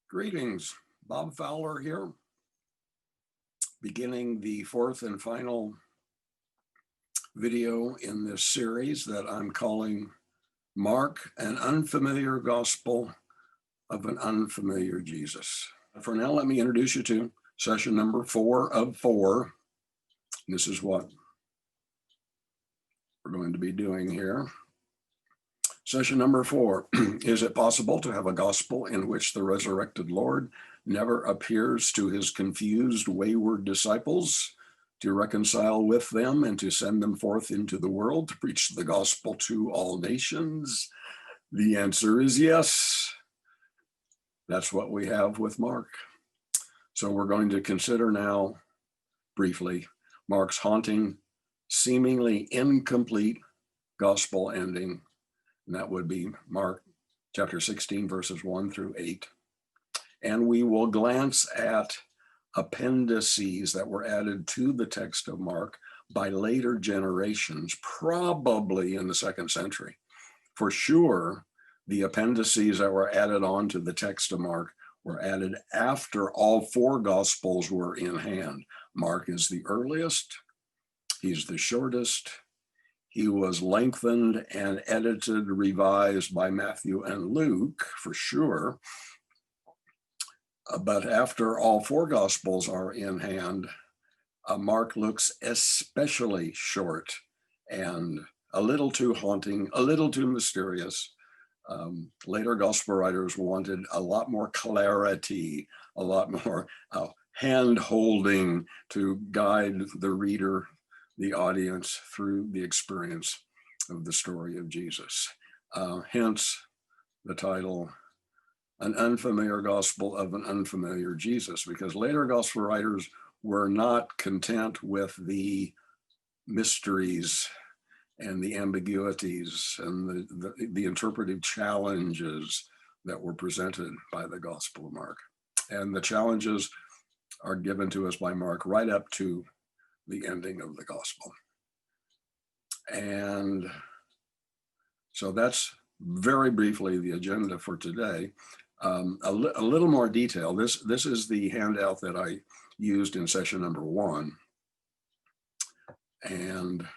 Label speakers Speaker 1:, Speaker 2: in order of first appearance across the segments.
Speaker 1: Greetings, Bob Fowler here, beginning the fourth and final video in this series that I'm calling Mark, an Unfamiliar Gospel of an Unfamiliar Jesus. For now, let me introduce you to session number 4 of 4. This is what we're going to be doing here. Session number 4, is it possible to have a gospel in which the resurrected Lord never appears to his confused, wayward disciples to reconcile with them and to send them forth into the world to preach the gospel to all nations? The answer is yes. That's what we have with Mark. So we're going to consider now, briefly, Mark's haunting, seemingly incomplete gospel ending. And that would be Mark chapter 16, verses 1 through 8. And we will glance at appendices that were added to the text of Mark by later generations, probably in the 2nd century. For sure, the appendices that were added on to the text of Mark were added after all 4 Gospels were in hand. Mark is the earliest, he's the shortest. He was lengthened and edited, revised by Matthew and Luke, for sure. But after all 4 Gospels are in hand, Mark looks especially short and a little too haunting, a little too mysterious. Later Gospel writers wanted a lot more clarity, a lot more hand-holding to guide the reader, the audience, through the experience of the story of Jesus. Hence the title, An Unfamiliar Gospel of an Unfamiliar Jesus, because later gospel writers were not content with the mysteries and the ambiguities and the interpretive challenges that were presented by the Gospel of Mark. And the challenges are given to us by Mark right up to the ending of the gospel. And so that's very briefly the agenda for today. A little more detail. This is the handout that I used in session number 1. And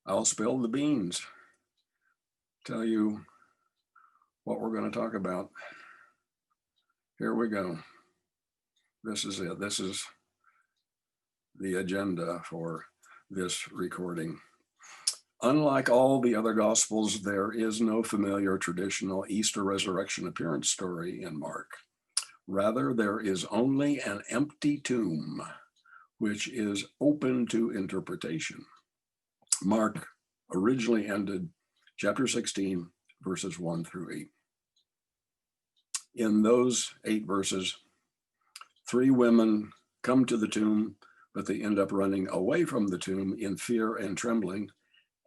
Speaker 1: I'll spill the beans, tell you what we're going to talk about. Here we go. This is it. This is the agenda for this recording. Unlike all the other Gospels, there is no familiar traditional Easter resurrection appearance story in Mark. Rather, there is only an empty tomb, which is open to interpretation. Mark originally ended chapter 16, verses 1 through 8. In those 8 verses, 3 women come to the tomb, but they end up running away from the tomb in fear and trembling.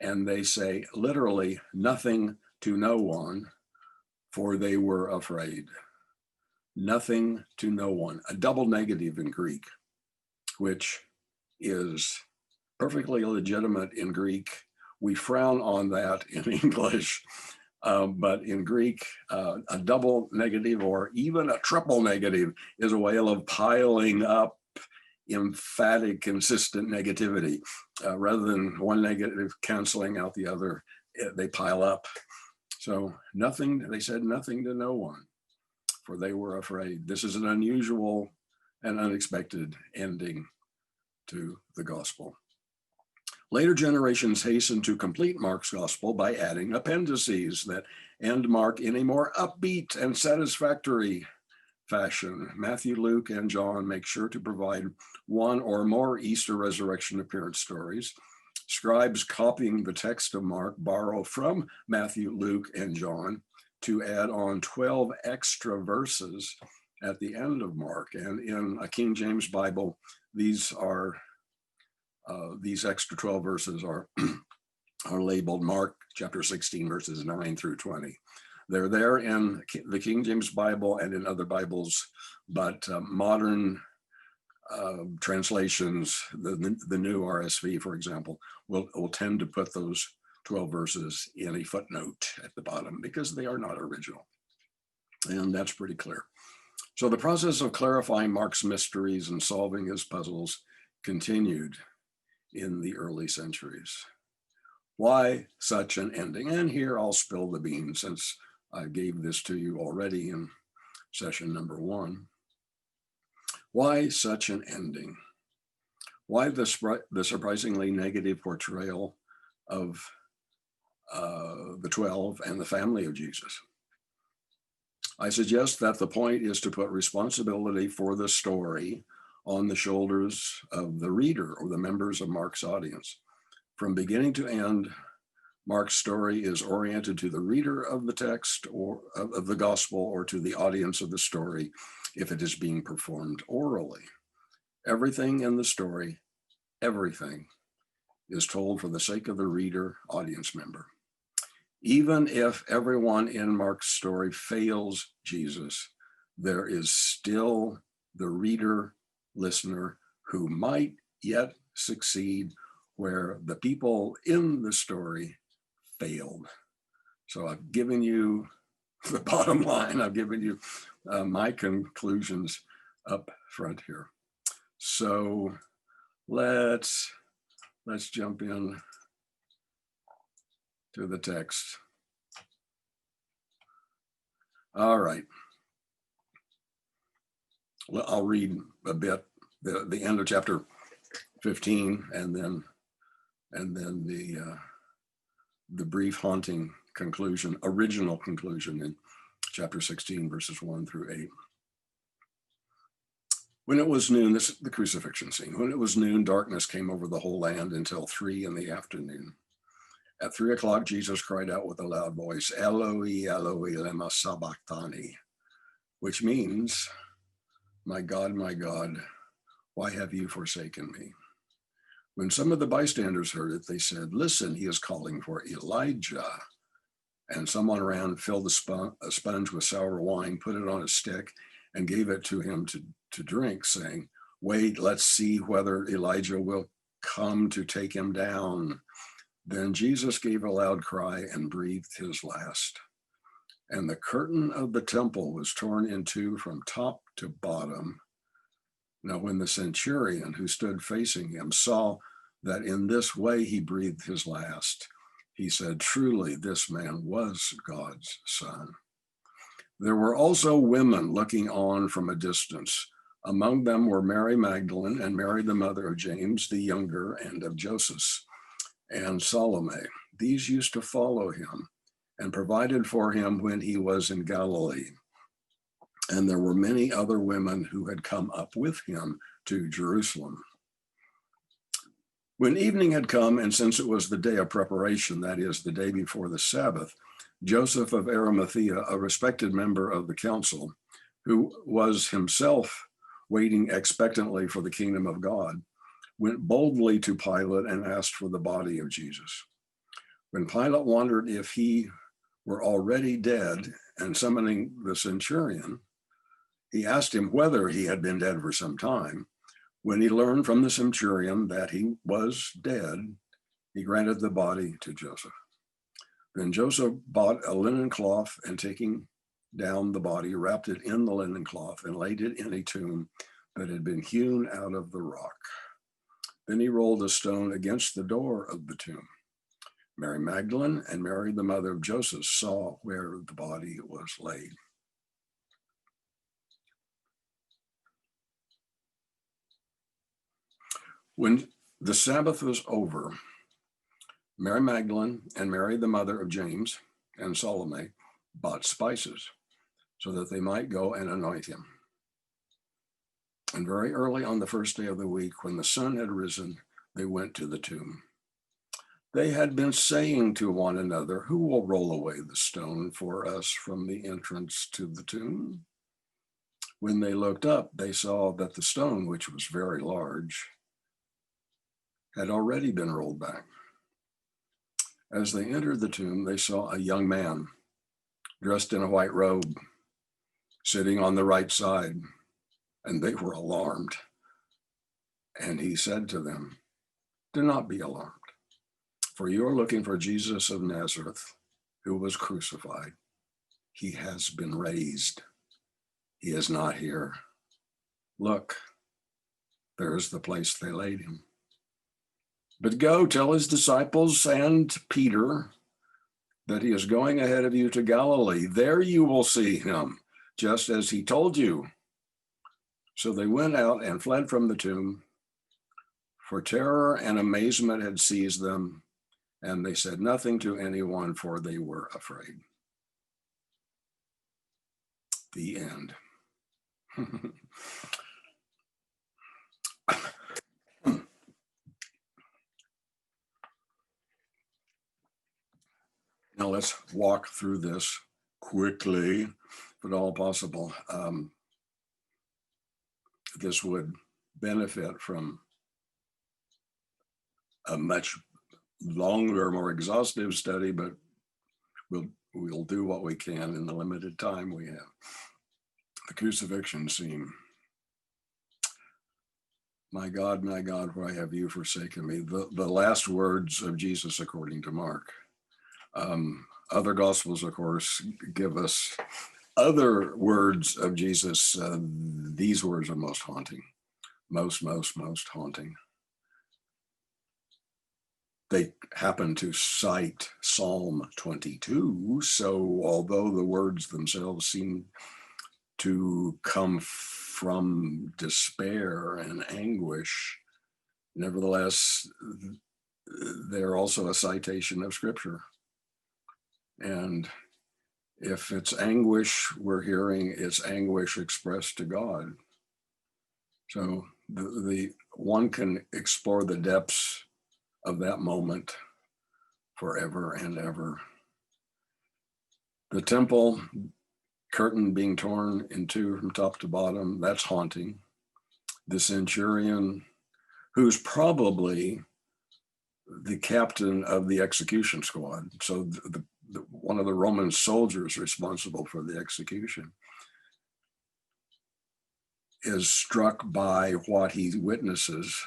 Speaker 1: And they say literally nothing to no one, for they were afraid. Nothing to no one, a double negative in Greek, which is perfectly legitimate in Greek. We frown on that in English, but in Greek, a double negative or even a triple negative is a way of piling up emphatic, consistent negativity. Rather than one negative canceling out the other, they pile up. So nothing, they said nothing to no one, for they were afraid. This is an unusual and unexpected ending to the gospel. Later generations hastened to complete Mark's gospel by adding appendices that end Mark in a more upbeat and satisfactory fashion. Matthew, Luke, and John make sure to provide 1 or more Easter resurrection appearance stories. Scribes copying the text of Mark borrow from Matthew, Luke, and John to add on 12 extra verses at the end of Mark. And in a King James Bible, these extra 12 verses are labeled Mark chapter 16, verses 9 through 20. They're there in the King James Bible and in other Bibles, but modern translations, the new RSV, for example, will tend to put those 12 verses in a footnote at the bottom because they are not original. And that's pretty clear. So the process of clarifying Mark's mysteries and solving his puzzles continued in the early centuries. Why such an ending? And here I'll spill the beans, since I gave this to you already in session number 1. Why such an ending? Why the surprisingly negative portrayal of the 12 and the family of Jesus? I suggest that the point is to put responsibility for the story on the shoulders of the reader or the members of Mark's audience. From beginning to end, Mark's story is oriented to the reader of the text or of the gospel, or to the audience of the story if it is being performed orally. Everything in the story, everything, is told for the sake of the reader, audience member. Even if everyone in Mark's story fails Jesus, there is still the reader, listener, who might yet succeed where the people in the story failed. So I've given you the bottom line. I've given you my conclusions up front here. So let's jump in to the text. All right. Well, I'll read a bit, the end of chapter 15, and then the brief haunting conclusion, original conclusion in chapter 16, verses 1 through 8. When it was noon, this is the crucifixion scene. When it was noon, darkness came over the whole land until 3 p.m. At 3 o'clock, Jesus cried out with a loud voice, Eloi, Eloi, lema sabachthani, which means, my God, why have you forsaken me? When some of the bystanders heard it, they said, listen, he is calling for Elijah. And someone ran, filled a sponge with sour wine, put it on a stick, and gave it to him to drink, saying, wait, let's see whether Elijah will come to take him down. Then Jesus gave a loud cry and breathed his last. And the curtain of the temple was torn in two from top to bottom. Now, when the centurion who stood facing him saw that in this way he breathed his last, he said, truly, this man was God's son. There were also women looking on from a distance. Among them were Mary Magdalene and Mary, the mother of James the younger and of Joseph, and Salome. These used to follow him and provided for him when he was in Galilee. And there were many other women who had come up with him to Jerusalem. When evening had come, and since it was the day of preparation, that is, the day before the Sabbath, Joseph of Arimathea, a respected member of the council, who was himself waiting expectantly for the kingdom of God, went boldly to Pilate and asked for the body of Jesus. When Pilate wondered if he were already dead, and summoning the centurion, he asked him whether he had been dead for some time. When he learned from the centurion that he was dead, he granted the body to Joseph. Then Joseph bought a linen cloth, and taking down the body, wrapped it in the linen cloth and laid it in a tomb that had been hewn out of the rock. Then he rolled a stone against the door of the tomb. Mary Magdalene and Mary, the mother of Joseph, saw where the body was laid. When the Sabbath was over, Mary Magdalene and Mary, the mother of James, and Salome bought spices so that they might go and anoint him. And very early on the first day of the week, when the sun had risen, they went to the tomb. They had been saying to one another, who will roll away the stone for us from the entrance to the tomb? When they looked up, they saw that the stone, which was very large, had already been rolled back. As they entered the tomb, they saw a young man dressed in a white robe, sitting on the right side, and they were alarmed. And he said to them, do not be alarmed, for you are looking for Jesus of Nazareth, who was crucified. He has been raised. He is not here. Look, there is the place they laid him. But go tell his disciples and Peter that he is going ahead of you to Galilee. There you will see him, just as he told you. So they went out and fled from the tomb, for terror and amazement had seized them, and they said nothing to anyone, for they were afraid. The end. Now let's walk through this quickly, if at all possible. This would benefit from a much longer, more exhaustive study, but we'll do what we can in the limited time we have. The crucifixion scene. My God, why have you forsaken me? The last words of Jesus according to Mark. Other Gospels, of course, give us other words of Jesus. These words are most haunting, most haunting. They happen to cite Psalm 22, so although the words themselves seem to come from despair and anguish, nevertheless, they're also a citation of Scripture. And if it's anguish we're hearing, it's anguish expressed to God. So the one can explore the depths of that moment forever and ever. The temple curtain being torn in two from top to bottom, that's haunting. The centurion, who's probably the captain of the execution squad, so one of the Roman soldiers responsible for the execution, is struck by what he witnesses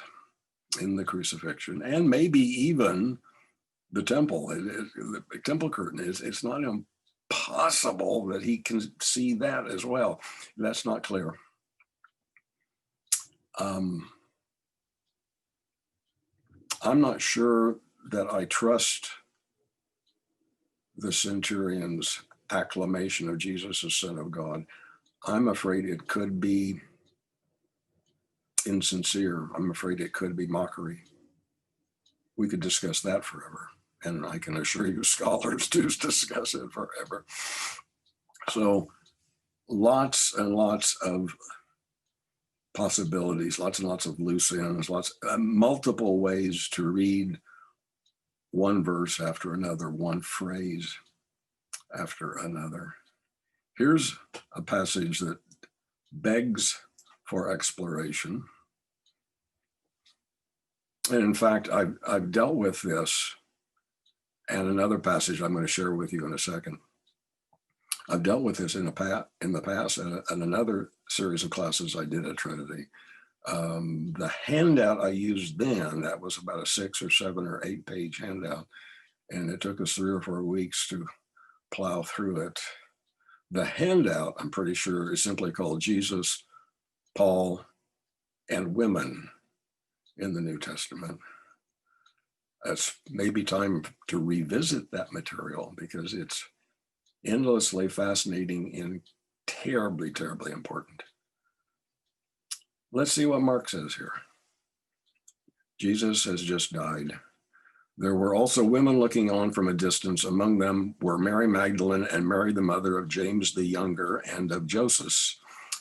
Speaker 1: in the crucifixion, and maybe even the temple. The temple curtain it's not impossible that he can see that as well. That's not clear. I'm not sure that I trust the centurion's acclamation of Jesus as Son of God. I'm afraid it could be insincere. I'm afraid it could be mockery. We could discuss that forever. And I can assure you scholars do discuss it forever. So lots and lots of possibilities, lots and lots of loose ends, multiple ways to read one verse after another, one phrase after another. Here's a passage that begs for exploration. And in fact, I've dealt with this, and another passage I'm going to share with you in a second. I've dealt with this in the past and another series of classes I did at Trinity. The handout I used then, that was about a 6 or 7 or 8 page handout, and it took us 3 or 4 weeks to plow through it. The handout, I'm pretty sure, is simply called Jesus, Paul, and Women in the New Testament. It's maybe time to revisit that material because it's endlessly fascinating and terribly important. Let's see what Mark says here. Jesus has just died. There were also women looking on from a distance. Among them were Mary Magdalene and Mary, the mother of James the Younger and of Joseph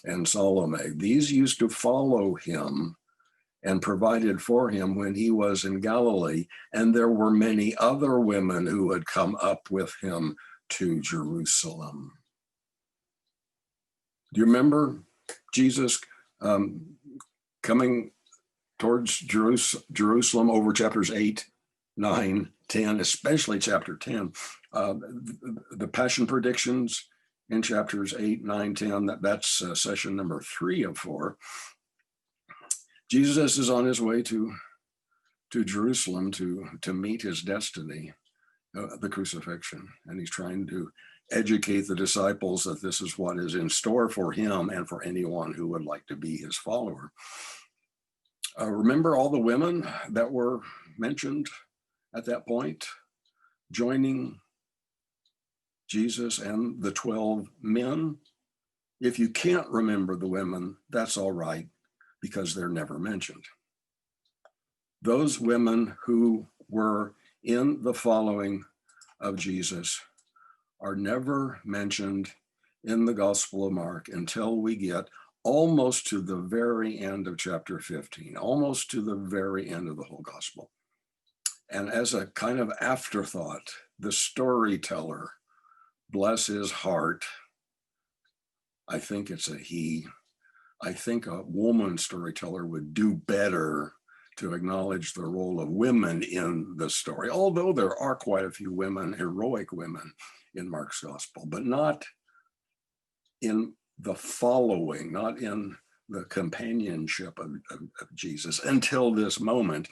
Speaker 1: and Salome. These used to follow him and provided for him when he was in Galilee. And there were many other women who had come up with him to Jerusalem. Do you remember Jesus coming towards Jerusalem over chapters 8, 9, 10, especially chapter 10? The Passion predictions in chapters 8, 9, 10, that's session number 3 of 4. Jesus is on his way to Jerusalem to meet his destiny, the crucifixion, and he's trying to educate the disciples that this is what is in store for him and for anyone who would like to be his follower. Remember all the women that were mentioned at that point, joining Jesus and the 12 men? If you can't remember the women, that's all right, because they're never mentioned. Those women who were in the following of Jesus are never mentioned in the Gospel of Mark until we get almost to the very end of chapter 15, almost to the very end of the whole Gospel. And as a kind of afterthought, the storyteller, bless his heart, I think it's a he, I think a woman storyteller would do better to acknowledge the role of women in the story, although there are quite a few women, heroic women in Mark's Gospel, but not in the following, not in the companionship of Jesus until this moment.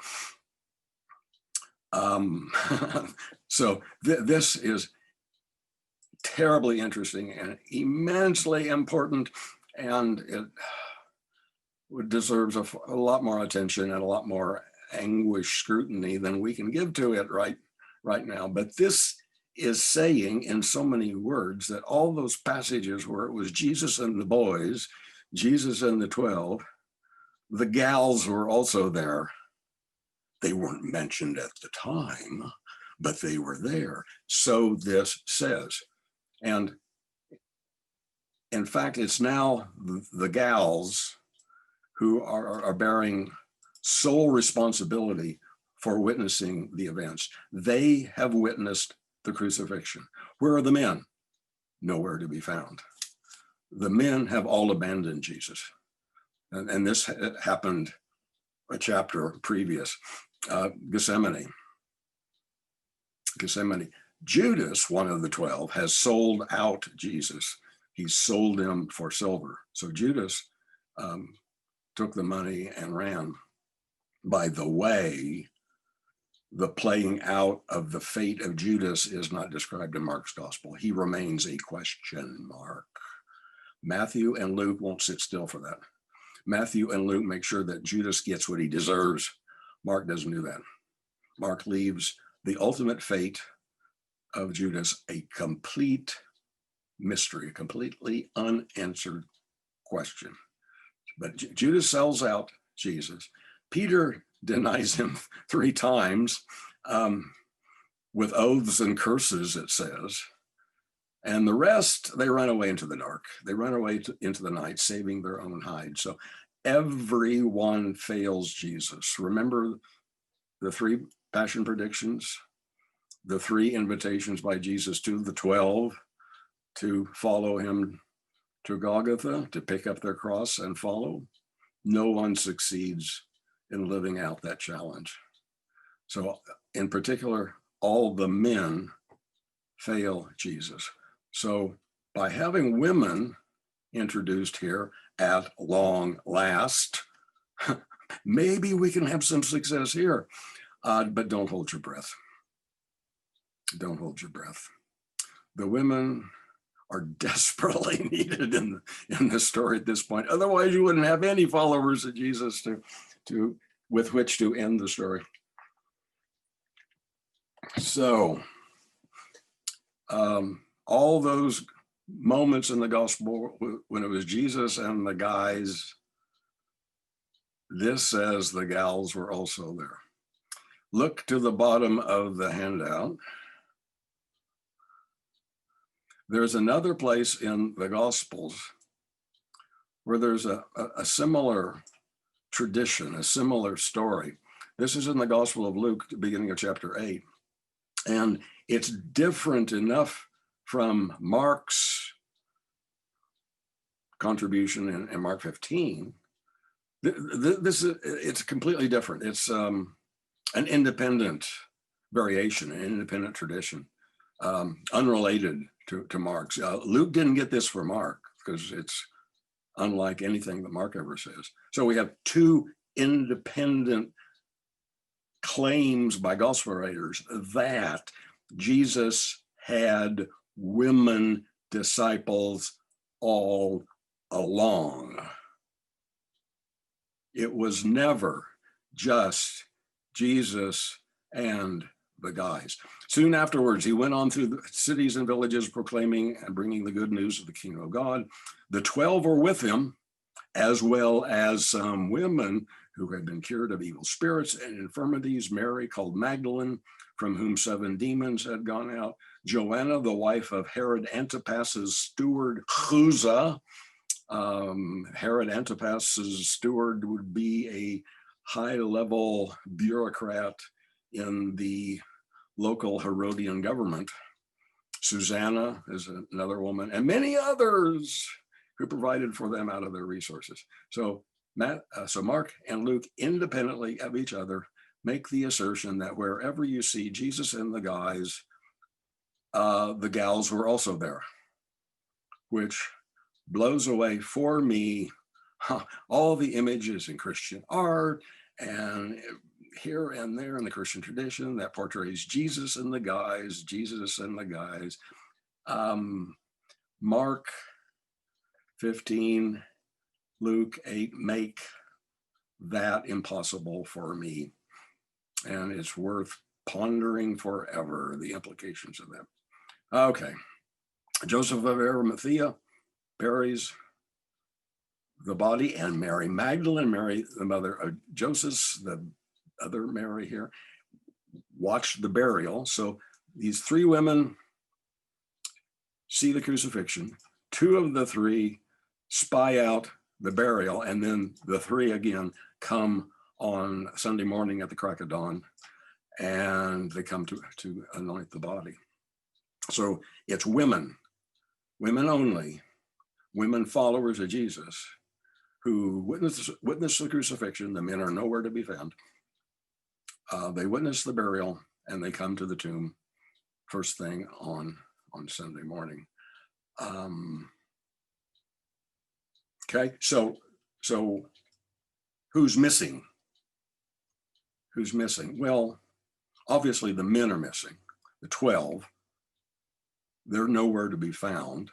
Speaker 1: So this is terribly interesting and immensely important, and it deserves a lot more attention and a lot more anguished scrutiny than we can give to it right now. But this is saying in so many words that all those passages where it was Jesus and the boys, Jesus and the 12, the gals were also there. They weren't mentioned at the time, but they were there. So this says. And in fact, it's now the gals who are bearing sole responsibility for witnessing the events. They have witnessed the crucifixion. Where are the men? Nowhere to be found. The men have all abandoned Jesus. And this happened a chapter previous. Gethsemane. Judas, one of the 12, has sold out Jesus. He sold him for silver. So Judas took the money and ran. By the way, the playing out of the fate of Judas is not described in Mark's Gospel. He remains a question mark. Matthew and Luke won't sit still for that. Matthew and Luke make sure that Judas gets what he deserves. Mark doesn't do that. Mark leaves the ultimate fate of Judas a complete mystery, a completely unanswered question. But Judas sells out Jesus. Peter denies him 3 times with oaths and curses, it says. And the rest, they run away into the dark. They run away into the night, saving their own hide. So everyone fails Jesus. Remember the 3 passion predictions, the 3 invitations by Jesus to the 12 to follow him to Golgotha, to pick up their cross and follow. No one succeeds in living out that challenge. So in particular, all the men fail Jesus. So by having women introduced here at long last, maybe we can have some success here, but don't hold your breath. Don't hold your breath. The women are desperately needed in the story at this point. Otherwise, you wouldn't have any followers of Jesus to with which to end the story. So all those moments in the gospel when it was Jesus and the guys, this says the gals were also there. Look to the bottom of the handout. There's another place in the Gospels where there's a similar tradition, a similar story. This is in the Gospel of Luke, the beginning of chapter 8. And it's different enough from Mark's contribution in Mark 15. It's completely different. It's an independent variation, an independent tradition, unrelated to Mark's. Luke didn't get this for Mark because it's unlike anything that Mark ever says. So we have 2 independent claims by gospel writers that Jesus had women disciples all along. It was never just Jesus and the guys. Soon afterwards, he went on through the cities and villages, proclaiming and bringing the good news of the kingdom of God. The 12 were with him, as well as some women who had been cured of evil spirits and infirmities. Mary, called Magdalene, from whom 7 demons had gone out. Joanna, the wife of Herod Antipas's steward, Chuza. Herod Antipas's steward would be a high-level bureaucrat in the local Herodian government. Susanna is another woman, and many others who provided for them out of their resources. So Mark and Luke, independently of each other, make the assertion that wherever you see Jesus and the guys, the gals were also there, which blows away for me all the images in Christian art and here and there in the Christian tradition that portrays Jesus and the guys, Mark 15, Luke 8 make that impossible for me. And it's worth pondering forever, the implications of that. Okay. Joseph of Arimathea buries the body, and Mary Magdalene, Mary, the mother of Joseph, the other Mary here, watched the burial. So these 3 women see the crucifixion. 2 of the 3 spy out the burial, and then the 3 again come on Sunday morning at the crack of dawn, and they come to anoint the body. So it's women only, women followers of Jesus, who witness the crucifixion. The men are nowhere to be found. They witness the burial, and they come to the tomb first thing on Sunday morning. Okay, so who's missing? Who's missing? Well, obviously the men are missing. The 12, they're nowhere to be found.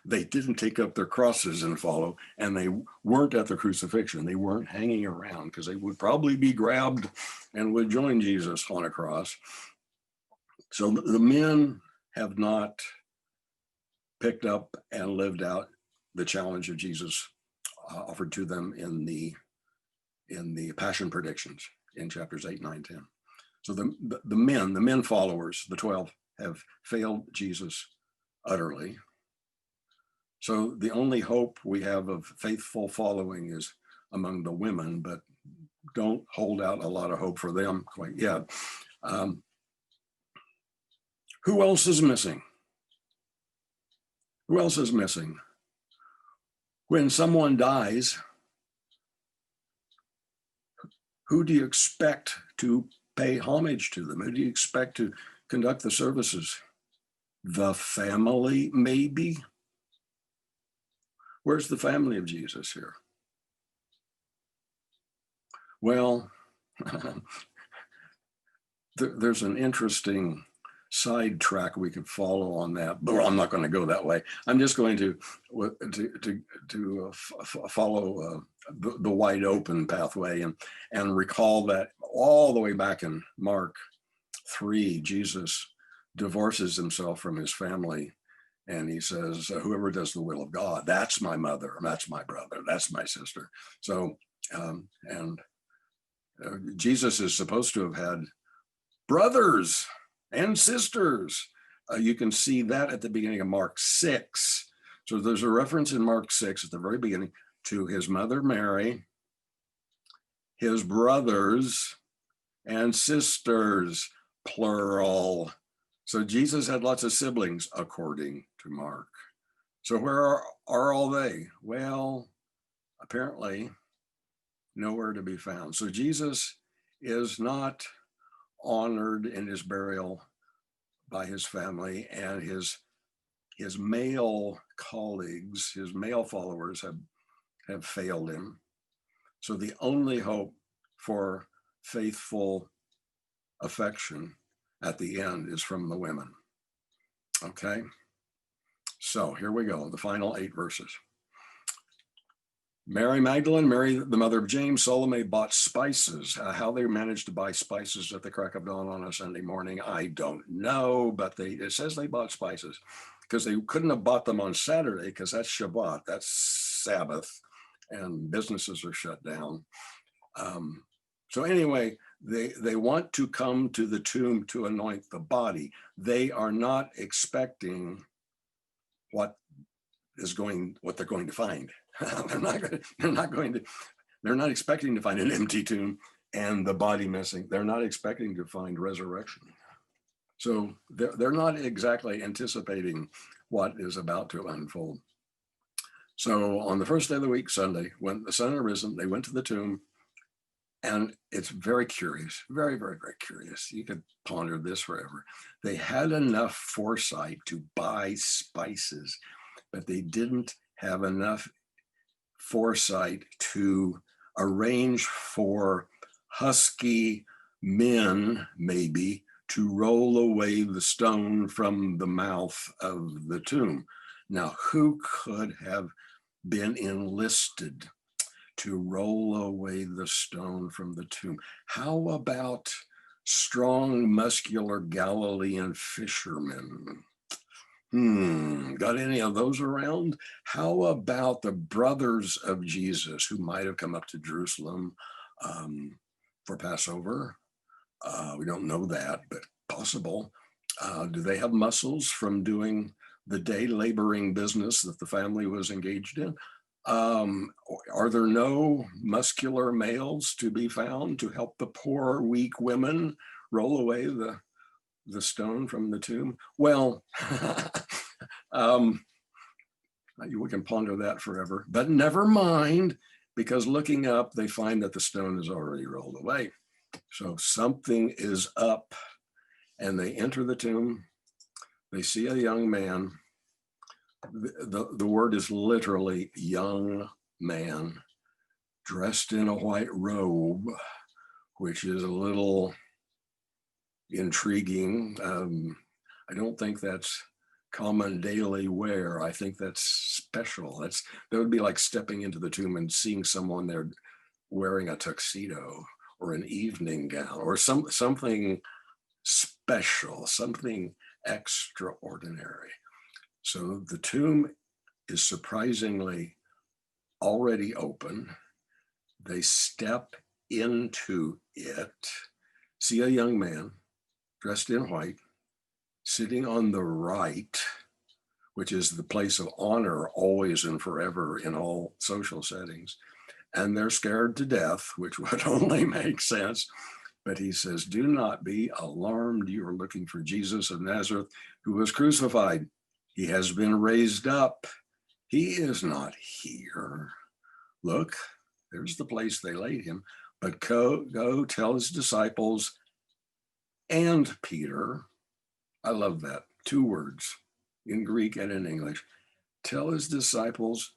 Speaker 1: They didn't take up their crosses and follow, and they weren't at the crucifixion. They weren't hanging around because they would probably be grabbed and would join Jesus on a cross. So the men have not picked up and lived out the challenge of Jesus offered to them in the Passion predictions in chapters 8, 9, 10. So the men followers, the 12, have failed Jesus utterly. So the only hope we have of faithful following is among the women, but don't hold out a lot of hope for them quite yet. Who else is missing? Who else is missing? When someone dies, who do you expect to pay homage to them? Who do you expect to conduct the services? The family, maybe? Where's the family of Jesus here? Well, there's an interesting side track we could follow on that, but I'm not going to go that way. I'm just going to follow the wide open pathway and recall that all the way back in Mark 3, Jesus divorces himself from his family, and he says, whoever does the will of God, that's my mother, that's my brother, that's my sister. So, Jesus is supposed to have had brothers and sisters. You can see that at the beginning of Mark 6. So there's a reference in Mark 6 at the very beginning to his mother Mary, his brothers and sisters, plural. So Jesus had lots of siblings, according to Mark. So where are all they? Well, apparently nowhere to be found. So Jesus is not honored in his burial by his family, and his male colleagues, his male followers have failed him. So the only hope for faithful affection at the end is from the women. Okay, so here we go, the final 8 verses. Mary Magdalene, Mary, the mother of James, Salome bought spices. How they managed to buy spices at the crack of dawn on a Sunday morning, I don't know, but it says they bought spices because they couldn't have bought them on Saturday because that's Shabbat, that's Sabbath, and businesses are shut down. So anyway, they want to come to the tomb to anoint the body. They are not expecting what they're going to find. They're not expecting to find an empty tomb and the body missing. They're not expecting to find resurrection. So they're not exactly anticipating what is about to unfold. So on the first day of the week, Sunday, when the sun had risen, they went to the tomb. And it's very curious, very, very, very curious. You could ponder this forever. They had enough foresight to buy spices, but they didn't have enough foresight to arrange for husky men, maybe, to roll away the stone from the mouth of the tomb. Now, who could have been enlisted to roll away the stone from the tomb? How about strong, muscular Galilean fishermen? Got any of those around? How about the brothers of Jesus who might have come up to Jerusalem for Passover? We don't know that, but possible. Do they have muscles from doing the day laboring business that the family was engaged in? Are there no muscular males to be found to help the poor, weak women roll away the stone from the tomb? Well, we can ponder that forever, but never mind, because looking up, they find that the stone is already rolled away. So something is up, and they enter the tomb. They see a young man. The word is literally young man, dressed in a white robe, which is a little intriguing. I don't think that's common daily wear. I think that's special. That would be like stepping into the tomb and seeing someone there wearing a tuxedo or an evening gown or something special, something extraordinary. So the tomb is surprisingly already open. They step into it, see a young man dressed in white, sitting on the right, which is the place of honor always and forever in all social settings. And they're scared to death, which would only make sense. But he says, do not be alarmed. You are looking for Jesus of Nazareth, who was crucified. He has been raised up. He is not here. Look, there's the place they laid him. But go tell his disciples and Peter. I love that. 2 words in Greek and in English. Tell his disciples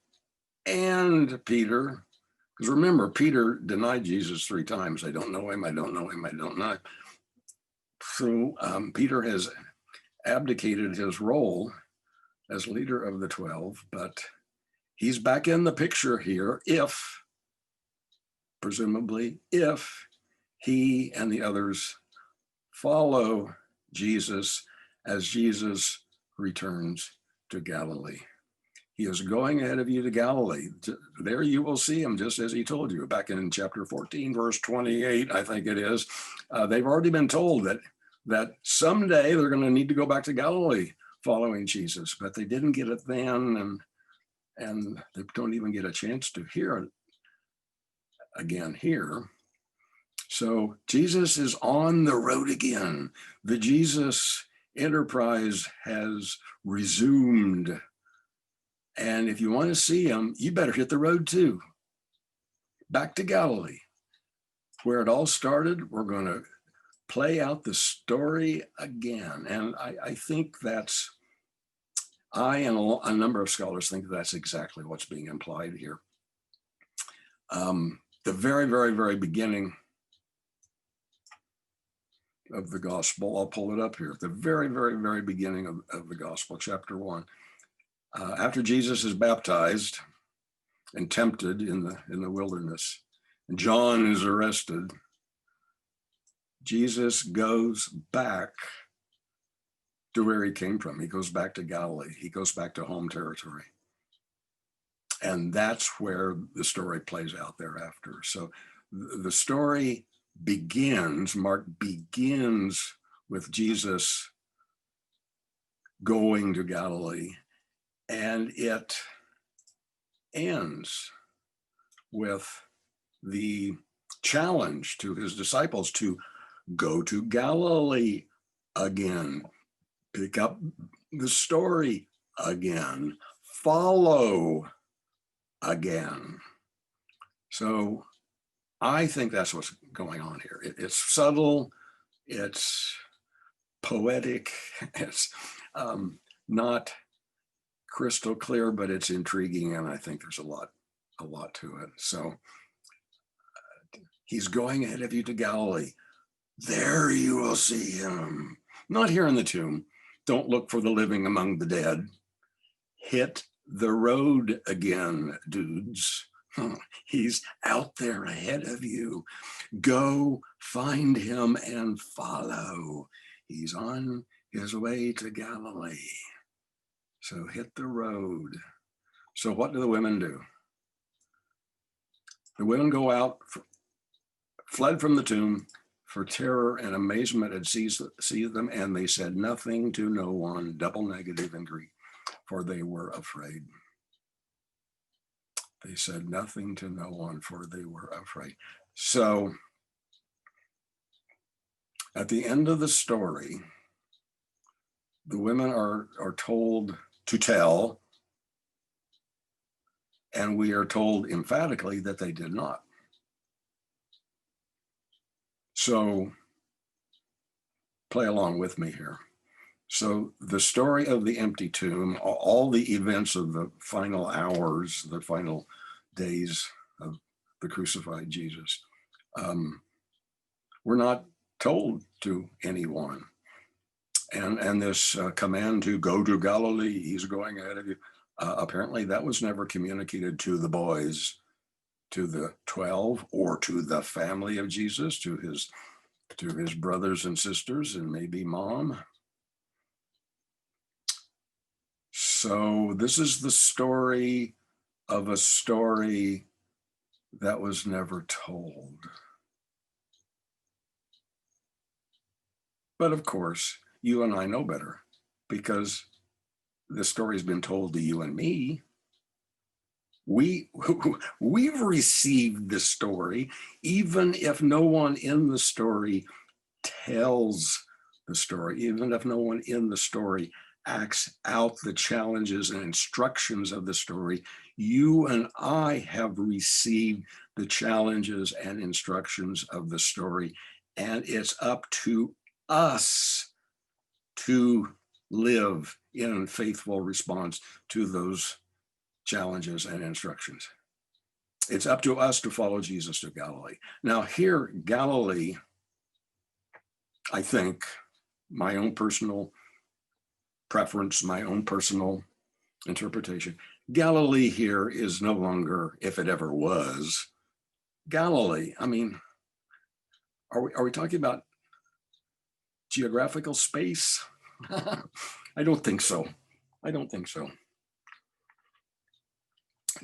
Speaker 1: and Peter. Because remember, Peter denied Jesus 3 times. I don't know him. I don't know him. I don't know. So Peter has abdicated his role as leader of the 12, but he's back in the picture here presumably, if he and the others follow Jesus as Jesus returns to Galilee. He is going ahead of you to Galilee. There you will see him, just as he told you back in chapter 14, verse 28, I think it is. They've already been told that someday they're going to need to go back to Galilee following Jesus, but they didn't get it then, and they don't even get a chance to hear it again here. So Jesus is on the road again. The Jesus enterprise has resumed. And if you want to see him, you better hit the road too. Back to Galilee, where it all started. We're going to play out the story again. And I think I and a number of scholars think that's exactly what's being implied here. The very, very, very beginning of the gospel. I'll pull it up here at the very, very, very beginning of the gospel, chapter 1. After Jesus is baptized and tempted in the wilderness, and John is arrested, Jesus goes back to where he came from. He goes back to Galilee. He goes back to home territory. And that's where the story plays out thereafter. So the story begins, Mark begins with Jesus going to Galilee, and it ends with the challenge to his disciples to go to Galilee again, pick up the story again, follow again. So I think that's what's going on here. It's subtle, it's poetic, it's not crystal clear, but it's intriguing, and I think there's a lot to it. So he's going ahead of you to Galilee. There you will see him. Not here in the tomb. Don't look for the living among the dead. Hit the road again, dudes. He's out there ahead of you. Go find him and follow. He's on his way to Galilee. So hit the road. So what do the women do? The women go out, fled from the tomb, for terror and amazement had seized them, and they said nothing to no one, double negative in Greek, for they were afraid. They said nothing to no one, for they were afraid. So at the end of the story, the women are told to tell, and we are told emphatically that they did not. So play along with me here. So the story of the empty tomb, all the events of the final hours, the final days of the crucified Jesus, were not told to anyone. And this command to go to Galilee, he's going ahead of you, apparently that was never communicated to the boys, to the 12, or to the family of Jesus, to his brothers and sisters, and maybe mom. So this is the story of a story that was never told. But of course, you and I know better, because the story's been told to you and me. We've received the story, even if no one in the story tells the story, even if no one in the story acts out the challenges and instructions of the story. You and I have received the challenges and instructions of the story, and it's up to us to live in faithful response to those challenges and instructions. It's up to us to follow Jesus to Galilee. Now here, Galilee, I think, my own personal preference, my own personal interpretation, Galilee here is no longer, if it ever was, Galilee. I mean, are we talking about geographical space? I don't think so. I don't think so.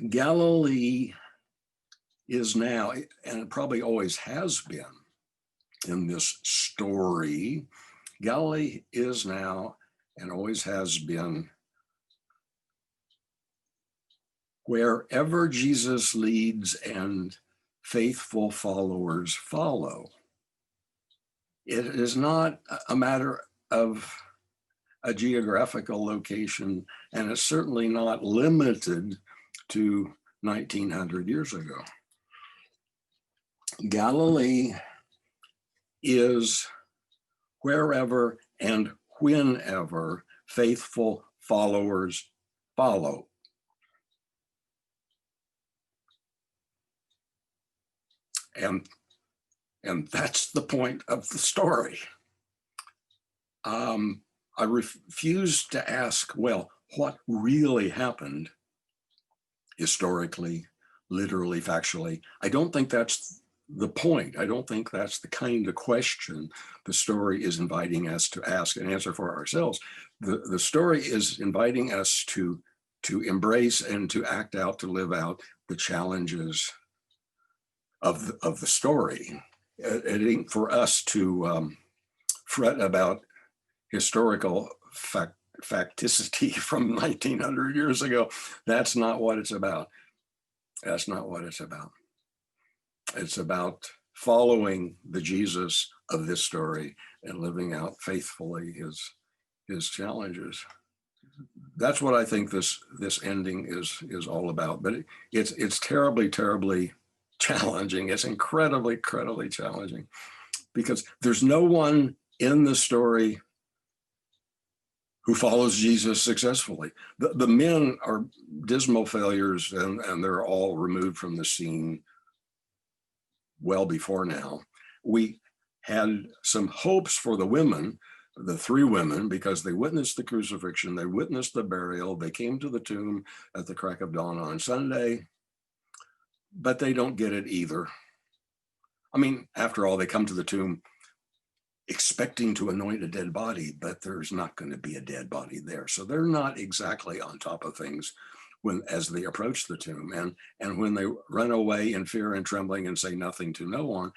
Speaker 1: Galilee is now, and it probably always has been in this story, Galilee is now and always has been wherever Jesus leads and faithful followers follow. It is not a matter of a geographical location, and it's certainly not limited to 1900 years ago. Galilee is wherever and whenever faithful followers follow. And that's the point of the story. I refuse to ask, well, what really happened historically, literally, factually. I don't think that's the point. I don't think that's the kind of question the story is inviting us to ask and answer for ourselves. The story is inviting us to embrace and to act out, to live out the challenges of the story. It ain't for us to fret about historical facticity from 1900 years ago. That's not what it's about. That's not what it's about. It's about following the Jesus of this story and living out faithfully his challenges. That's what I think this ending is all about. But it's terribly challenging. It's incredibly challenging, because there's no one in the story who follows Jesus successfully. The men are dismal failures, and they're all removed from the scene well before now. We had some hopes for the women, the three women, because they witnessed the crucifixion, they witnessed the burial, they came to the tomb at the crack of dawn on Sunday, but they don't get it either. I mean, after all, they come to the tomb expecting to anoint a dead body, but there's not going to be a dead body there. So they're not exactly on top of things as they approach the tomb. And when they run away in fear and trembling and say nothing to no one,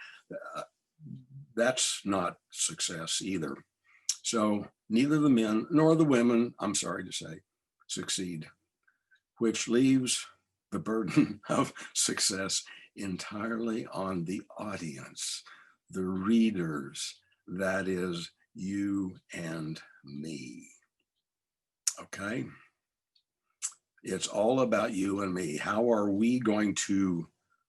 Speaker 1: that's not success either. So neither the men nor the women, I'm sorry to say, succeed, which leaves the burden of success entirely on the audience, the readers, that is you and me. Okay? It's all about you and me. How are we going to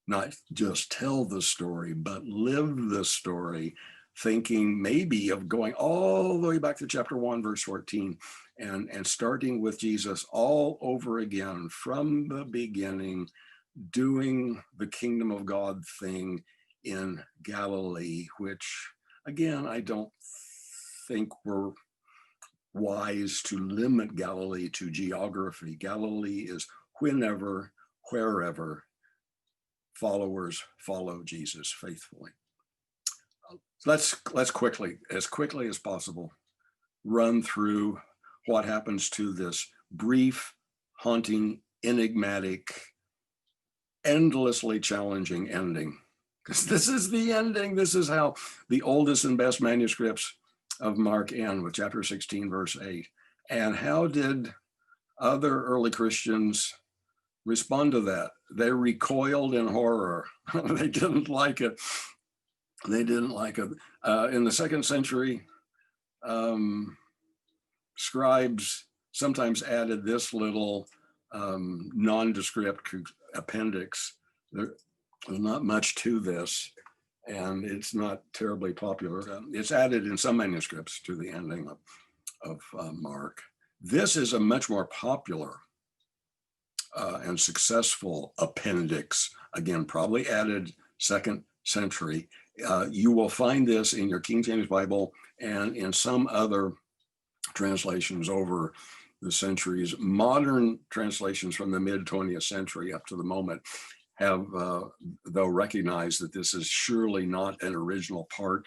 Speaker 1: not just tell the story, but live the story, thinking maybe of going all the way back to chapter 1, verse 14, and starting with Jesus all over again from the beginning, doing the kingdom of God thing in Galilee, which, again, I don't think we're wise to limit Galilee to geography. Galilee is whenever, wherever followers follow Jesus faithfully. Let's quickly, as quickly as possible, run through what happens to this brief, haunting, enigmatic, endlessly challenging ending. Because this is the ending. This is how the oldest and best manuscripts of Mark end, with chapter 16, verse 8. And how did other early Christians respond to that? They recoiled in horror. They didn't like it. They didn't like it. In the second century, scribes sometimes added this little nondescript appendix. There's not much to this, and it's not terribly popular. It's added in some manuscripts to the ending of Mark. This is a much more popular and successful appendix. Again, probably added second century. You will find this in your King James Bible and in some other translations over the centuries. Modern translations from the mid-20th century up to the moment have, though, recognized that this is surely not an original part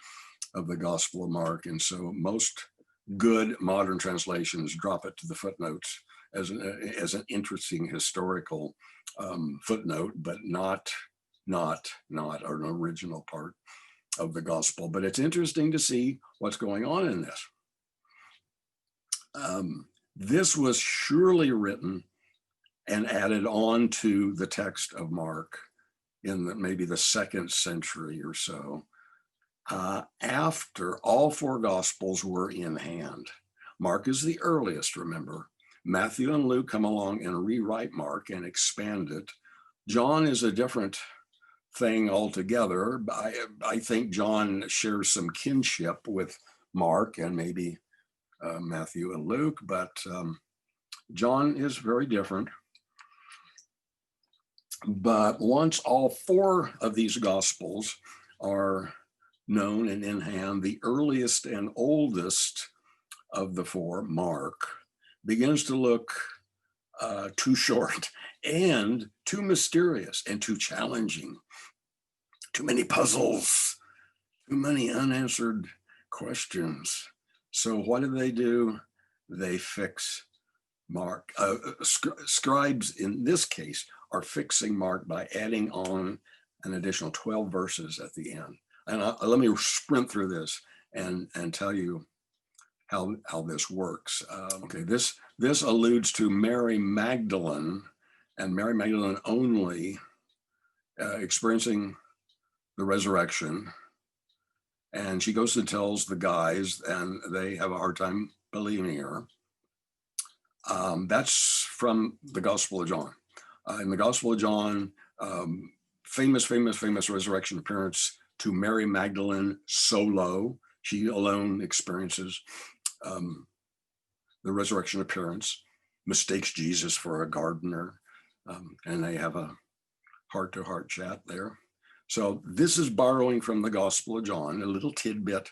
Speaker 1: of the Gospel of Mark. And so most good modern translations drop it to the footnotes as an interesting historical footnote, but not an original part of the Gospel. But it's interesting to see what's going on in this. This was surely written and added on to the text of Mark in maybe the second century or so, after all four Gospels were in hand. Mark is the earliest, remember. Matthew and Luke come along and rewrite Mark and expand it. John is a different thing altogether. I think John shares some kinship with Mark and maybe Matthew and Luke, but John is very different. But once all four of these Gospels are known and in hand, the earliest and oldest of the four, Mark, begins to look too short and too mysterious and too challenging. Too many puzzles, too many unanswered questions. So what do? They fix Mark. Scribes in this case are fixing Mark by adding on an additional 12 verses at the end. And let me sprint through this and tell you how this works. Okay, this alludes to Mary Magdalene and Mary Magdalene only experiencing the resurrection. And she goes and tells the guys, and they have a hard time believing her. That's from the Gospel of John. In the Gospel of John, famous resurrection appearance to Mary Magdalene solo. She alone experiences the resurrection appearance, mistakes Jesus for a gardener, and they have a heart-to-heart chat there. So this is borrowing from the Gospel of John, a little tidbit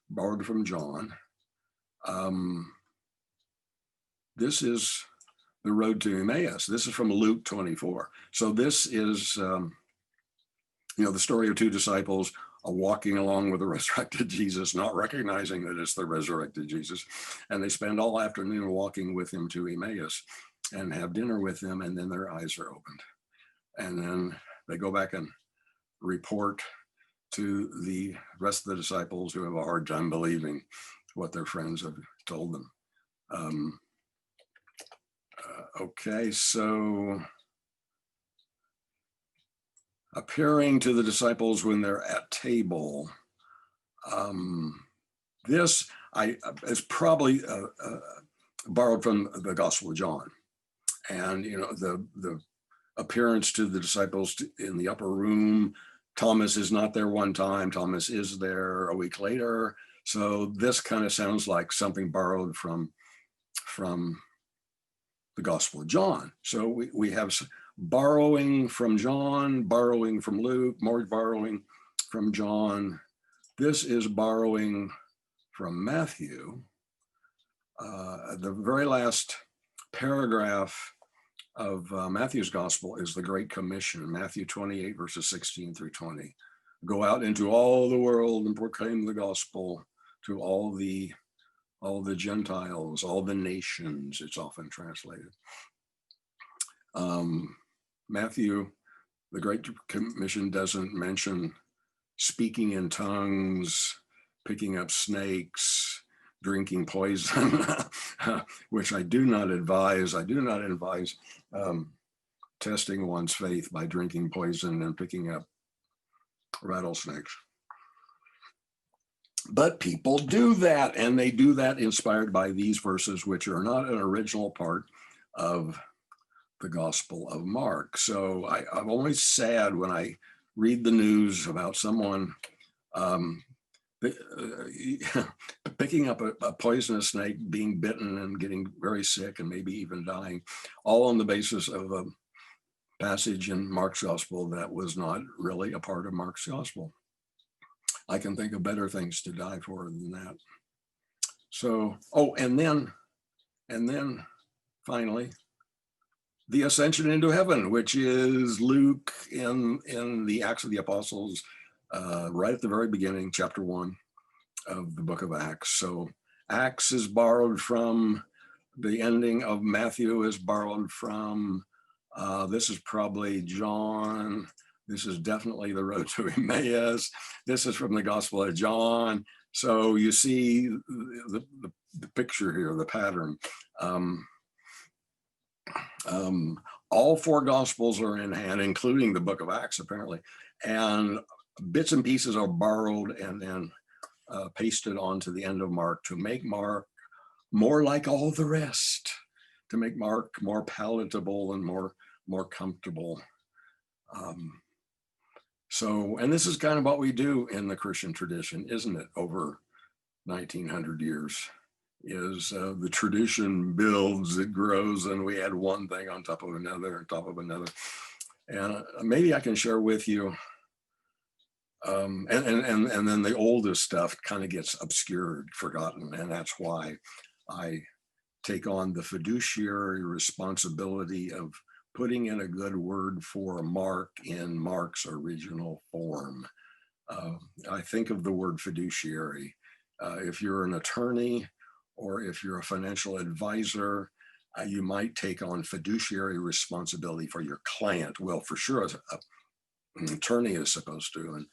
Speaker 1: borrowed from John. This is the road to Emmaus. This is from Luke 24. So this is, the story of two disciples walking along with the resurrected Jesus, not recognizing that it's the resurrected Jesus. And they spend all afternoon walking with him to Emmaus and have dinner with him, and then their eyes are opened. And then they go back and report to the rest of the disciples who have a hard time believing what their friends have told them. Okay, so appearing to the disciples when they're at table. This is probably borrowed from the Gospel of John, and the appearance to the disciples in the upper room. Thomas is not there one time. Thomas is there a week later. So this kind of sounds like something borrowed from the Gospel of John. So we have borrowing from John, borrowing from Luke, more borrowing from John. This is borrowing from Matthew. The very last paragraph of Matthew's Gospel is the Great Commission, Matthew 28, verses 16 through 20. Go out into all the world and proclaim the gospel to all the Gentiles, all the nations, it's often translated. Matthew, the Great Commission doesn't mention speaking in tongues, picking up snakes, drinking poison, which I do not advise. I do not advise testing one's faith by drinking poison and picking up rattlesnakes. But people do that, and they do that inspired by these verses, which are not an original part of the Gospel of Mark. So I'm always sad when I read the news about someone picking up a poisonous snake, being bitten and getting very sick and maybe even dying, all on the basis of a passage in Mark's Gospel that was not really a part of Mark's Gospel. I can think of better things to die for than that. So, and then finally, the Ascension into heaven, which is Luke in the Acts of the Apostles, right at the very beginning, chapter 1 of the book of Acts. So Acts is borrowed from, the ending of Matthew is borrowed from, this is probably John. This is definitely the road to Emmaus. This is from the Gospel of John. So you see the picture here, the pattern. All four Gospels are in hand, including the book of Acts, apparently. And bits and pieces are borrowed and then pasted onto the end of Mark to make Mark more like all the rest, to make Mark more palatable and more comfortable. So, and this is kind of what we do in the Christian tradition, isn't it? Over 1900 years is the tradition builds, it grows, and we add one thing on top of another, on top of another. And maybe I can share with you, and then the oldest stuff kind of gets obscured, forgotten, and that's why I take on the fiduciary responsibility of putting in a good word for Mark in Mark's original form. I think of the word fiduciary. If you're an attorney or if you're a financial advisor, you might take on fiduciary responsibility for your client. Well, for sure, an attorney is supposed to. And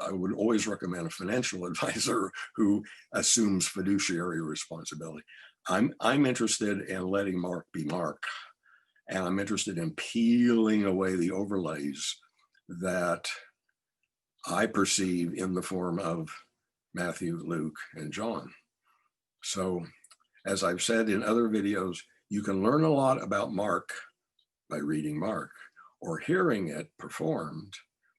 Speaker 1: I would always recommend a financial advisor who assumes fiduciary responsibility. I'm interested in letting Mark be Mark, and I'm interested in peeling away the overlays that I perceive in the form of Matthew, Luke, and John. So, as I've said in other videos, you can learn a lot about Mark by reading Mark or hearing it performed,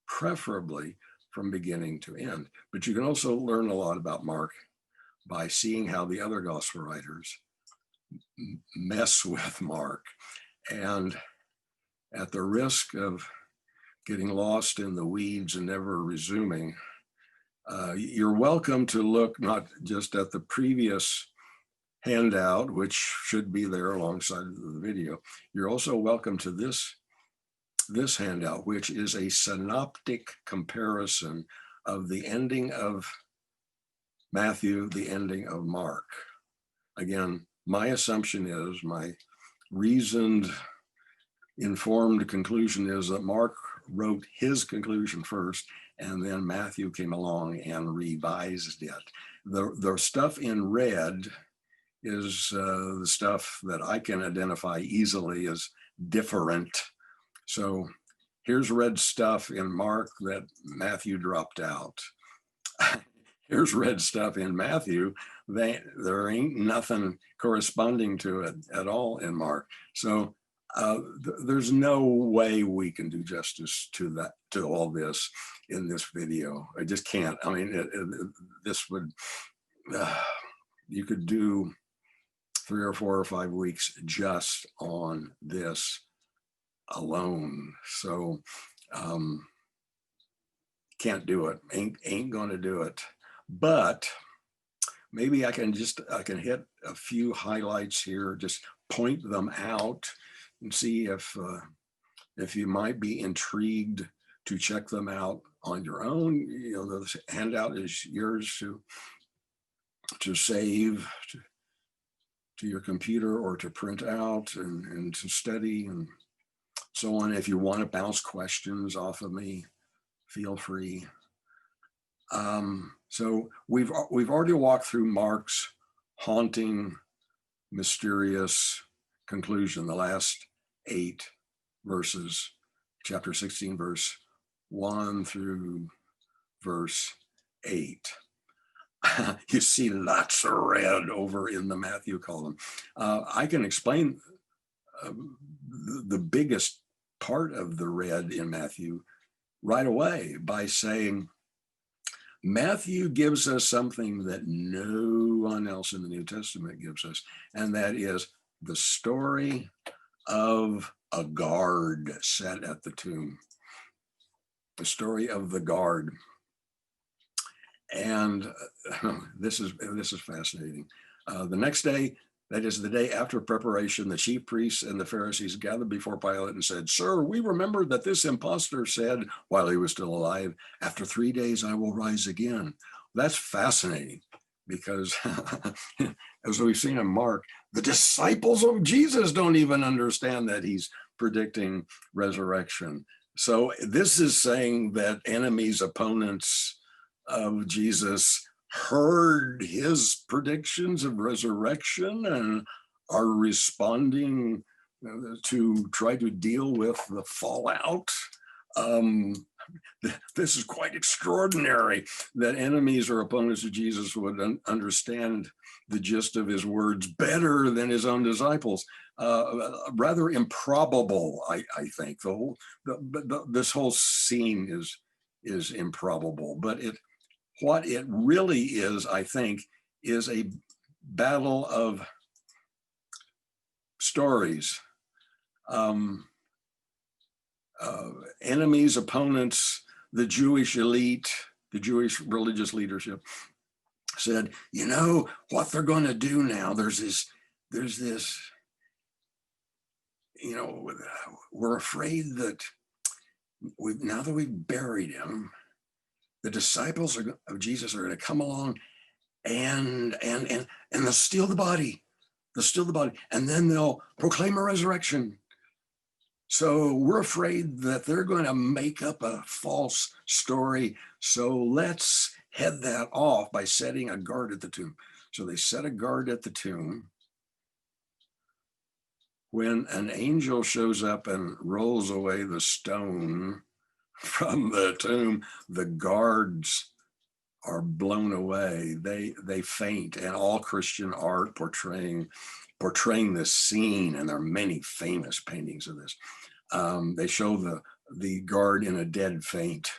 Speaker 1: preferably from beginning to end. But you can also learn a lot about Mark by seeing how the other gospel writers mess with Mark. And at the risk of getting lost in the weeds and never resuming, you're welcome to look not just at the previous handout, which should be there alongside the video. You're also welcome to this handout, which is a synoptic comparison of the ending of Matthew, the ending of Mark. Again, my assumption is, my reasoned, informed conclusion is that Mark wrote his conclusion first, and then Matthew came along and revised it. The stuff in red is the stuff that I can identify easily as different. So here's red stuff in Mark that Matthew dropped out. Here's red stuff in Matthew. There ain't nothing corresponding to it at all in Mark. So there's no way we can do justice to all this in this video. I just can't. I mean, this would, you could do 3 or 4 or 5 weeks just on this alone. So can't do it. Ain't gonna do it. But maybe I can hit a few highlights here, just point them out and see if you might be intrigued to check them out on your own. You know, the handout is yours to save to your computer or to print out and to study and so on. If you want to bounce questions off of me, feel free. So we've already walked through Mark's haunting, mysterious conclusion, the last 8 verses, chapter 16, verse 1 through verse 8. You see lots of red over in the Matthew column. I can explain the biggest part of the red in Matthew right away by saying Matthew gives us something that no one else in the New Testament gives us, and that is the story of a guard set at the tomb. The story of the guard. And this is fascinating. The next day, that is the day after preparation, the chief priests and the Pharisees gathered before Pilate and said, "Sir, we remember that this impostor said while he was still alive, 'After 3 days I will rise again.'" That's fascinating because as we've seen in Mark, the disciples of Jesus don't even understand that he's predicting resurrection. So this is saying that enemies, opponents of Jesus heard his predictions of resurrection and are responding to try to deal with the fallout. This is quite extraordinary that enemies or opponents of Jesus would understand the gist of his words better than his own disciples. Rather improbable, I think. This whole scene is improbable, but what it really is, I think, is a battle of stories. Enemies, opponents, the Jewish elite, the Jewish religious leadership said, you know what they're going to do now? There's this, you know, we're afraid that now that we've buried him, the disciples of Jesus are going to come along and they'll steal the body. They'll steal the body, and then they'll proclaim a resurrection. So we're afraid that they're going to make up a false story. So let's head that off by setting a guard at the tomb. So they set a guard at the tomb. When an angel shows up and rolls away the stone from the tomb, the guards are blown away. They faint, and all Christian art portraying this scene, and there are many famous paintings of this. They show the guard in a dead faint,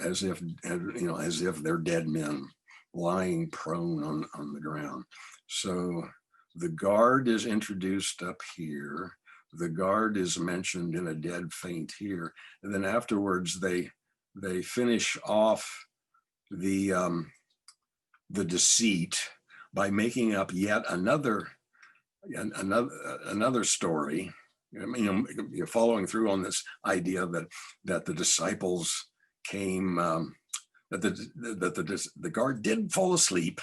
Speaker 1: as if they're dead men lying prone on the ground. So the guard is introduced up here. The guard is mentioned in a dead faint here, and then afterwards they finish off the deceit by making up yet another story. You're following through on this idea that the disciples came, that the guard did fall asleep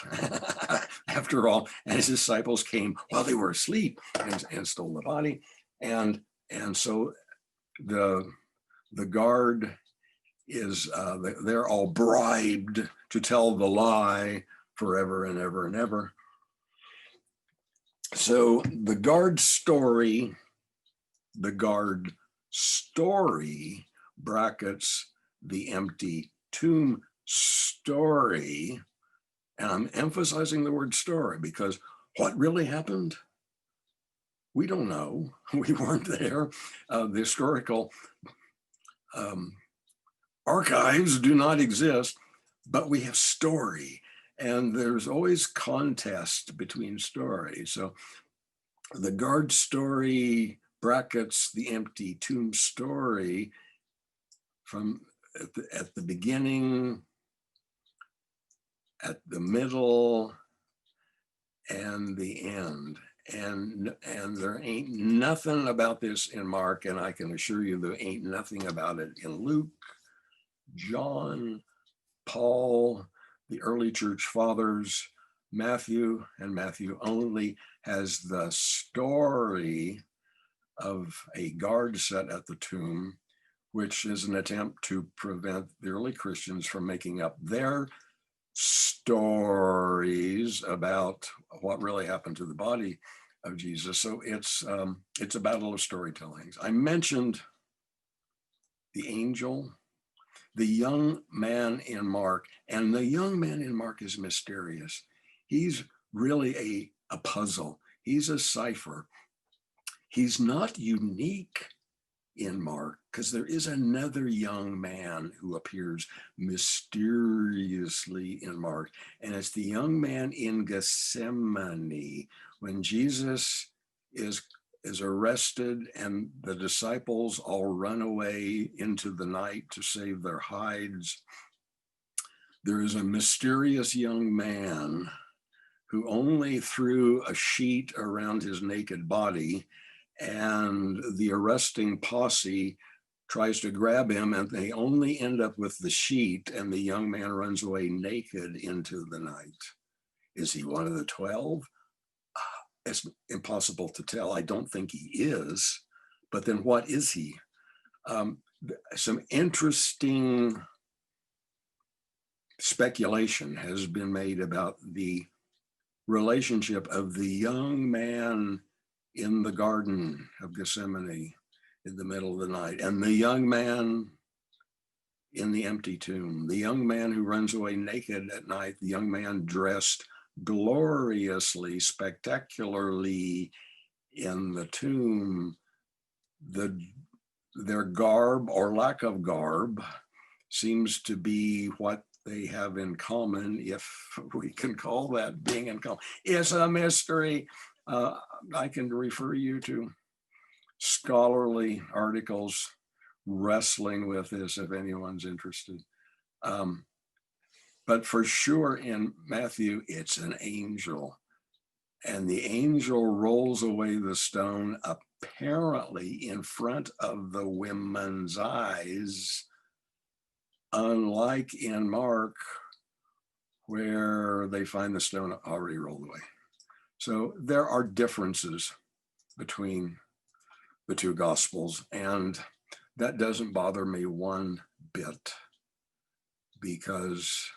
Speaker 1: after all, and his disciples came while they were asleep and stole the body, and so the guard is they're all bribed to tell the lie forever and ever and ever. So the guard story brackets the empty tomb story, and I'm emphasizing the word story because what really happened, we don't know. We weren't there. The historical archives do not exist, but we have story, and there's always contest between stories. So the guard story brackets the empty tomb story from at the beginning, at the middle, and the end. And there ain't nothing about this in Mark, and I can assure you there ain't nothing about it in Luke, John, Paul, the early church fathers. Matthew, and Matthew only, has the story of a guard set at the tomb, which is an attempt to prevent the early Christians from making up their stories about what really happened to the body of Jesus. So it's a battle of storytelling. I mentioned the angel, the young man in Mark, and the young man in Mark is mysterious. He's really a puzzle. He's a cipher. He's not unique in Mark because there is another young man who appears mysteriously in Mark, and it's the young man in Gethsemane when Jesus is arrested and the disciples all run away into the night to save their hides. There is a mysterious young man who only threw a sheet around his naked body, and the arresting posse tries to grab him, and they only end up with the sheet, and the young man runs away naked into the night. Is he one of the 12? It's impossible to tell. I don't think he is, but then what is he? Some interesting speculation has been made about the relationship of the young man in the Garden of Gethsemane in the middle of the night and the young man in the empty tomb, the young man who runs away naked at night, the young man dressed gloriously, spectacularly in the tomb. Their garb or lack of garb seems to be what they have in common, if we can call that being in common. It's a mystery. I can refer you to scholarly articles wrestling with this if anyone's interested. But for sure in Matthew, it's an angel. And the angel rolls away the stone, apparently in front of the women's eyes, unlike in Mark, where they find the stone already rolled away. So there are differences between the two gospels, and that doesn't bother me one bit, because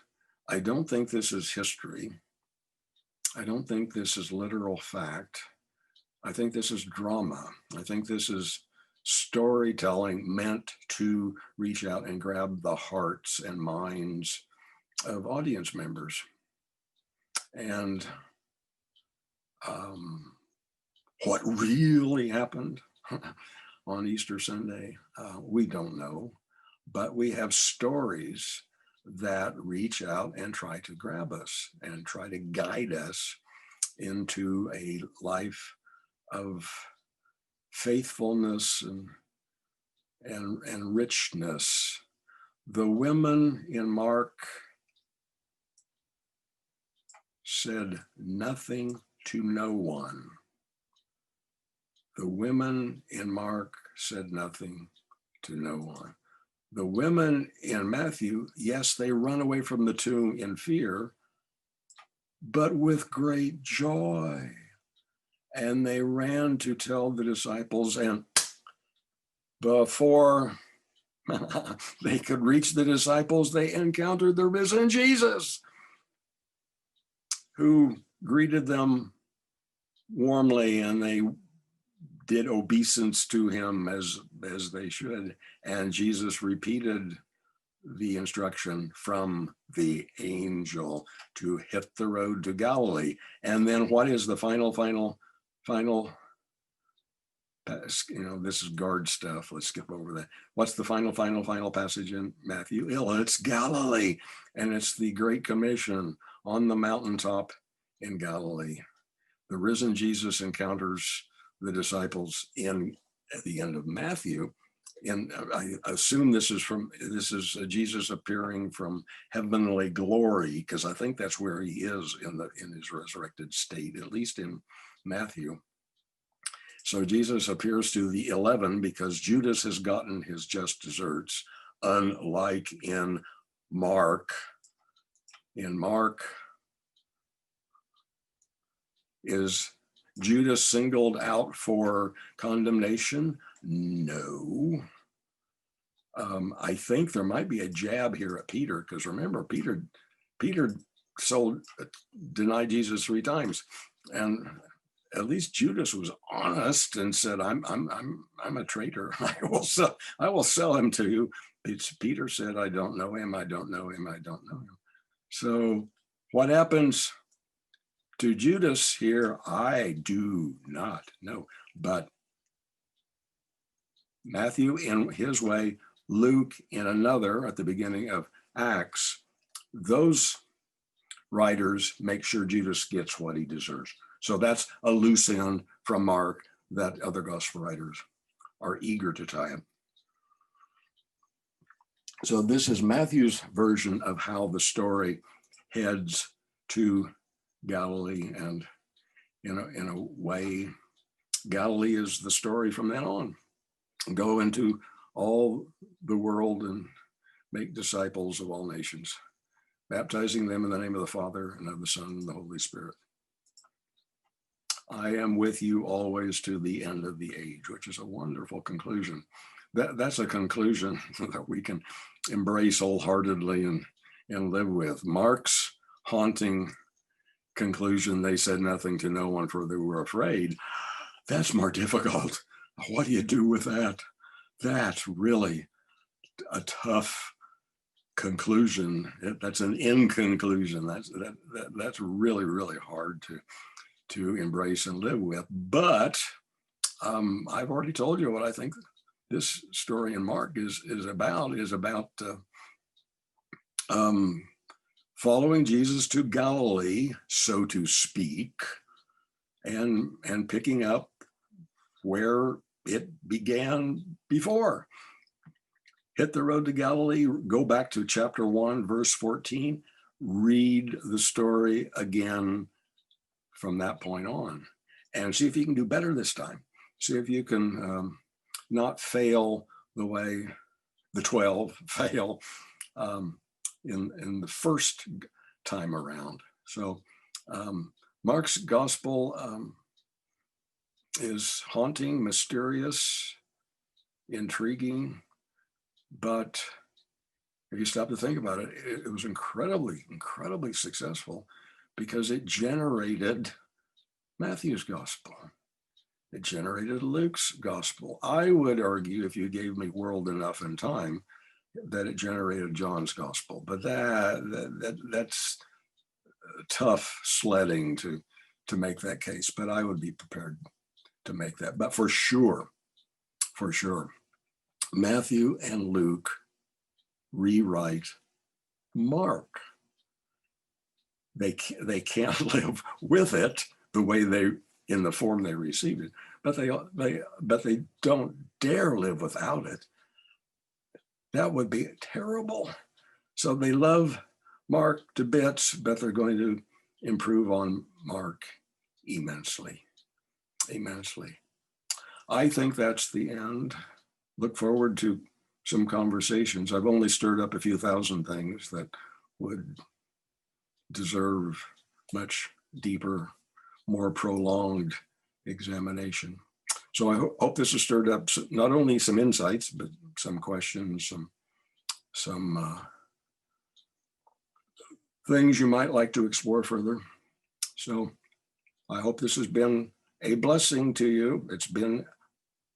Speaker 1: I don't think this is history. I don't think this is literal fact. I think this is drama. I think this is storytelling meant to reach out and grab the hearts and minds of audience members. And what really happened on Easter Sunday, we don't know, but we have stories that reach out and try to grab us and try to guide us into a life of faithfulness and richness. The women in Mark said nothing to no one. The women in Mark said nothing to no one. The women in Matthew, yes, they run away from the tomb in fear, but with great joy. And they ran to tell the disciples, and before they could reach the disciples, they encountered the risen Jesus, who greeted them warmly, and they did obeisance to him as they should. And Jesus repeated the instruction from the angel to hit the road to Galilee. And then what is the final, this is guard stuff. Let's skip over that. What's the final passage in Matthew? It's Galilee. And it's the Great Commission on the mountaintop in Galilee. The risen Jesus encounters the disciples at the end of Matthew. And I assume this is Jesus appearing from heavenly glory, because I think that's where he is in his resurrected state, at least in Matthew. So Jesus appears to the 11 because Judas has gotten his just desserts, unlike in Mark. In Mark, is Judas singled out for condemnation? No. I think there might be a jab here at Peter, because remember, Peter denied Jesus 3 times, and at least Judas was honest and said, "I'm a traitor. I will sell him to you." Peter said, "I don't know him. I don't know him. I don't know him." So what happens to Judas here, I do not know. But Matthew in his way, Luke in another, at the beginning of Acts, those writers make sure Judas gets what he deserves. So that's a loose end from Mark that other gospel writers are eager to tie up. So this is Matthew's version of how the story heads to Galilee, and in a way, Galilee is the story from then on. Go into all the world and make disciples of all nations, baptizing them in the name of the Father and of the Son and the Holy Spirit. I am with you always to the end of the age, which is a wonderful conclusion. That's a conclusion that we can embrace wholeheartedly and live with. Mark's haunting conclusion, they said nothing to no one for they were afraid. That's more difficult. What do you do with that? That's really a tough conclusion. That's an inconclusion. That's really, really hard to embrace and live with. But I've already told you what I think this story in Mark is about following Jesus to Galilee, so to speak, and picking up where it began before. Hit the road to Galilee, go back to chapter 1, verse 14. read the story again from that point on and see if you can do better this time. See if you can not fail the way the 12 fail in the first time around. So Mark's gospel is haunting, mysterious, intriguing, but if you stop to think about it, it was incredibly, incredibly successful because it generated Matthew's gospel. It generated Luke's gospel. I would argue, if you gave me world enough and time, that it generated John's gospel. But that's tough sledding to make that case. But I would be prepared to make that. But for sure, Matthew and Luke rewrite Mark. They can't live with it the way they, in the form they received it, but they don't dare live without it. That would be terrible. So they love Mark to bits, but they're going to improve on Mark immensely. I think that's the end. Look forward to some conversations. I've only stirred up a few thousand things that would deserve much deeper, more prolonged examination. So I hope this has stirred up not only some insights, but some questions, some things you might like to explore further. So I hope this has been a blessing to you. It's been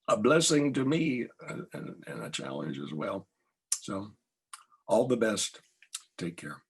Speaker 1: a blessing to me and a challenge as well. So all the best. Take care.